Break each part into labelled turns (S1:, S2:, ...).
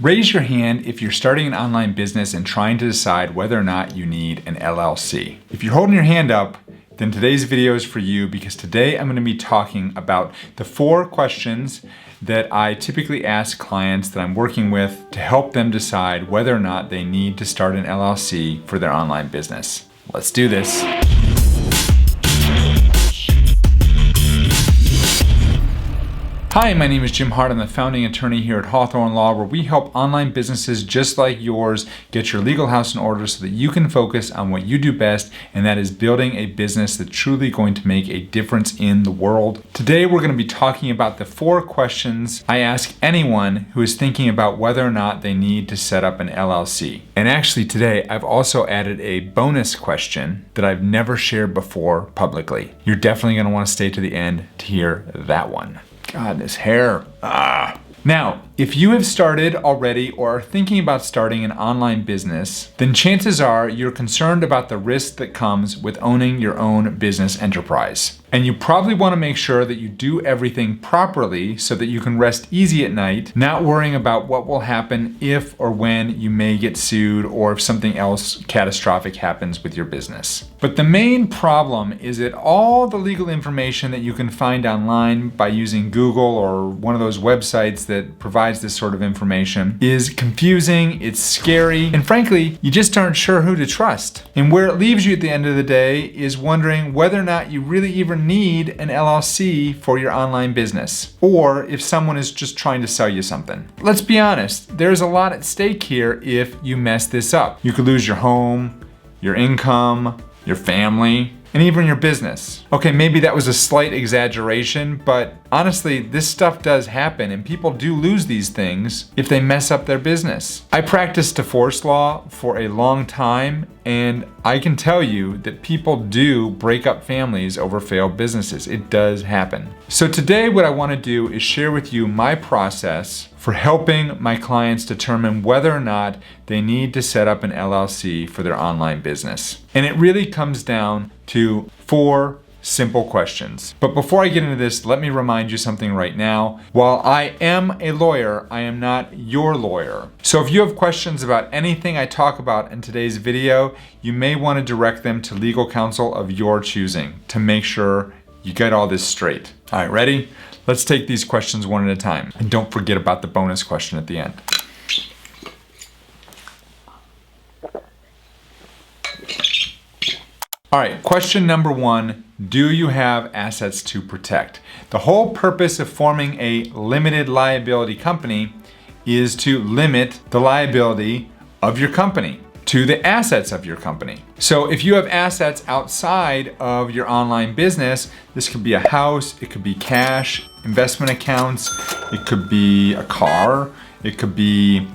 S1: Raise your hand if you're starting an online business and trying to decide whether or not you need an LLC. If you're holding your hand up, then today's video is for you, because today I'm going to be talking about the 4 questions that I typically ask clients that I'm working with to help them decide whether or not they need to start an LLC for their online business. Let's do this. Hi, my name is Jim Hart. I'm the founding attorney here at Hawthorn Law, where we help online businesses just like yours get your legal house in order so that you can focus on what you do best, and that is building a business that's truly going to make a difference in the world. Today, we're going to be talking about the 4 questions I ask anyone who is thinking about whether or not they need to set up an LLC. And actually today, I've also added a bonus question that I've never shared before publicly. You're definitely going to want to stay to the end to hear that one. God, this hair. Now, if you have started already or are thinking about starting an online business, then chances are you're concerned about the risk that comes with owning your own business enterprise. And you probably want to make sure that you do everything properly so that you can rest easy at night, not worrying about what will happen if or when you may get sued or if something else catastrophic happens with your business. But the main problem is that all the legal information that you can find online by using Google or one of those websites that provides this sort of information is confusing, it's scary, and frankly, you just aren't sure who to trust. And where it leaves you at the end of the day is wondering whether or not you really even need an LLC for your online business, or if someone is just trying to sell you something. Let's be honest, there's a lot at stake here if you mess this up. You could lose your home, your income, your family, and even your business. Okay, maybe that was a slight exaggeration, but honestly, this stuff does happen and people do lose these things if they mess up their business. I practiced divorce law for a long time, and I can tell you that people do break up families over failed businesses. It does happen. So today what I want to do is share with you my process for helping my clients determine whether or not they need to set up an LLC for their online business. And it really comes down to 4 simple questions. But before I get into this, let me remind you something right now. While I am a lawyer, I am not your lawyer. So if you have questions about anything I talk about in today's video, you may want to direct them to legal counsel of your choosing to make sure you get all this straight. All right, ready? Let's take these questions one at a time. And don't forget about the bonus question at the end. All right, question number 1, do you have assets to protect? The whole purpose of forming a limited liability company is to limit the liability of your company to the assets of your company. So if you have assets outside of your online business, this could be a house, it could be cash, investment accounts, it could be a car, it could be,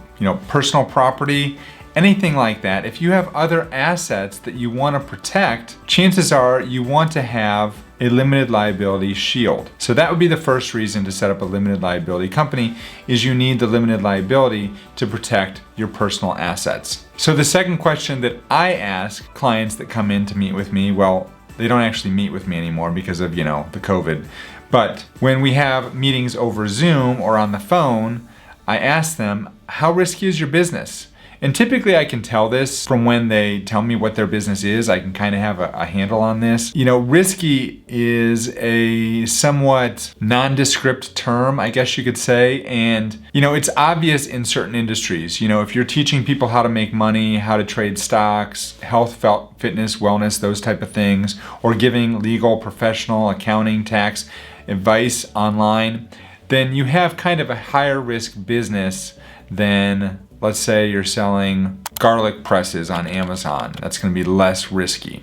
S1: personal property, anything like that. If you have other assets that you want to protect, chances are you want to have a limited liability shield. So that would be the first reason to set up a limited liability company, is you need the limited liability to protect your personal assets. So the second question that I ask clients that come in to meet with me, well, they don't actually meet with me anymore because of, the COVID. But when we have meetings over Zoom or on the phone, I ask them, how risky is your business? And typically I can tell this from when they tell me what their business is. I can kind of have a handle on this. Risky is a somewhat nondescript term, I guess you could say. And, it's obvious in certain industries. If you're teaching people how to make money, how to trade stocks, health, fitness, wellness, those type of things, or giving legal, professional, accounting, tax advice online, then you have kind of a higher risk business than, let's say you're selling garlic presses on Amazon. That's going to be less risky.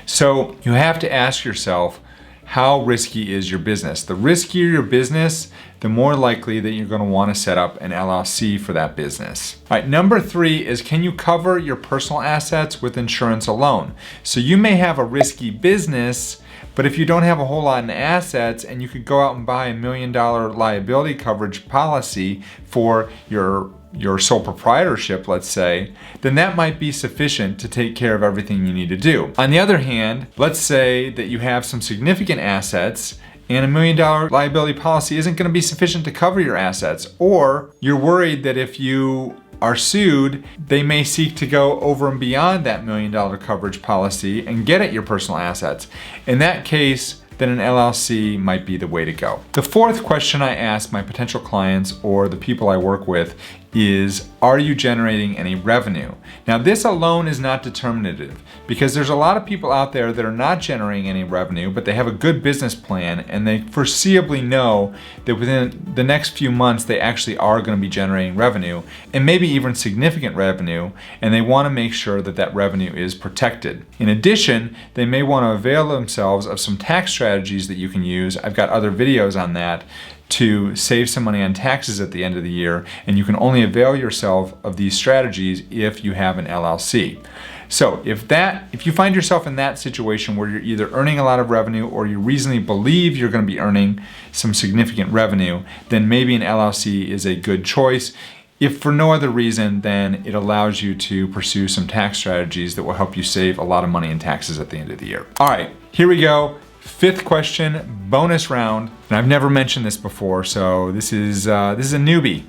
S1: So you have to ask yourself, how risky is your business? The riskier your business, the more likely that you're going to want to set up an LLC for that business. All right, number 3 is, can you cover your personal assets with insurance alone? So you may have a risky business, but if you don't have a whole lot in assets and you could go out and buy $1 million liability coverage policy for your sole proprietorship, let's say, then that might be sufficient to take care of everything you need to do. On the other hand, let's say that you have some significant assets and $1 million liability policy isn't going to be sufficient to cover your assets, or you're worried that if you are sued, they may seek to go over and beyond that $1 million coverage policy and get at your personal assets. In that case, then an LLC might be the way to go. The fourth question I ask my potential clients or the people I work with is, are you generating any revenue? Now, this alone is not determinative, because there's a lot of people out there that are not generating any revenue, but they have a good business plan and they foreseeably know that within the next few months they actually are going to be generating revenue, and maybe even significant revenue, and they want to make sure that that revenue is protected. In addition, they may want to avail themselves of some tax strategies that you can use. I've got other videos on that, to save some money on taxes at the end of the year, and you can only avail yourself of these strategies if you have an LLC. So if you find yourself in that situation where you're either earning a lot of revenue or you reasonably believe you're going to be earning some significant revenue, then maybe an LLC is a good choice. If for no other reason, then it allows you to pursue some tax strategies that will help you save a lot of money in taxes at the end of the year. All right, here we go. Fifth question, bonus round. And I've never mentioned this before, so this is a newbie.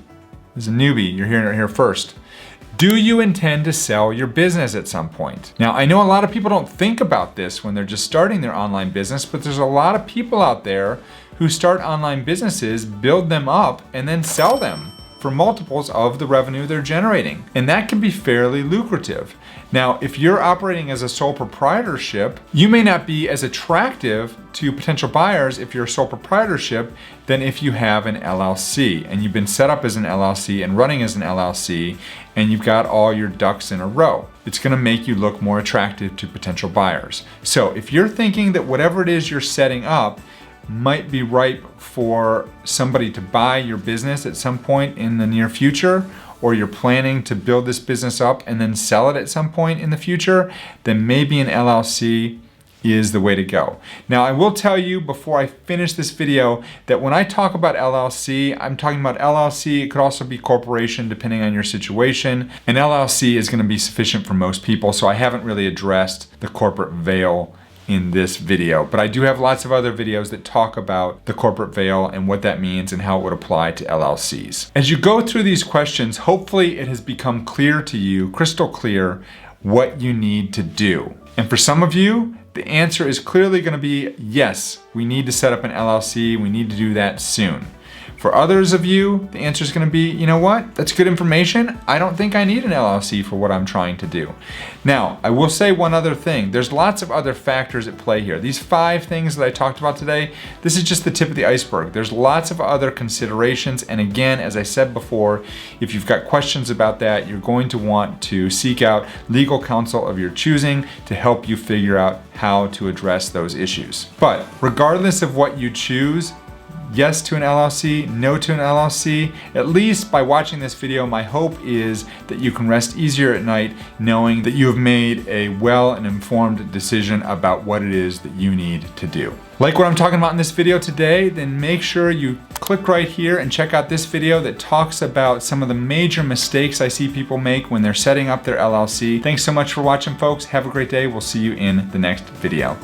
S1: This is a newbie. You're hearing it here first. Do you intend to sell your business at some point? Now, I know a lot of people don't think about this when they're just starting their online business, but there's a lot of people out there who start online businesses, build them up, and then sell them for multiples of the revenue they're generating. And that can be fairly lucrative. Now, if you're operating as a sole proprietorship, you may not be as attractive to potential buyers if you're a sole proprietorship than if you have an LLC and you've been set up as an LLC and running as an LLC and you've got all your ducks in a row. It's gonna make you look more attractive to potential buyers. So if you're thinking that whatever it is you're setting up might be ripe for somebody to buy your business at some point in the near future, or you're planning to build this business up and then sell it at some point in the future, then maybe an LLC is the way to go. Now, I will tell you before I finish this video that when I talk about LLC, I'm talking about LLC. It could also be corporation depending on your situation. An LLC is going to be sufficient for most people, so I haven't really addressed the corporate veil in this video, but I do have lots of other videos that talk about the corporate veil and what that means and how it would apply to LLCs. As you go through these questions, hopefully it has become clear to you, crystal clear, what you need to do. And for some of you, the answer is clearly going to be yes, we need to set up an LLC, we need to do that soon. For others of you, the answer is going to be, you know what, that's good information. I don't think I need an LLC for what I'm trying to do. Now, I will say one other thing. There's lots of other factors at play here. These 5 things that I talked about today, this is just the tip of the iceberg. There's lots of other considerations. And again, as I said before, if you've got questions about that, you're going to want to seek out legal counsel of your choosing to help you figure out how to address those issues. But regardless of what you choose, yes to an LLC, no to an LLC, at least by watching this video, my hope is that you can rest easier at night knowing that you have made a well and informed decision about what it is that you need to do. Like what I'm talking about in this video today, then make sure you click right here and check out this video that talks about some of the major mistakes I see people make when they're setting up their LLC. Thanks so much for watching, folks. Have a great day. We'll see you in the next video.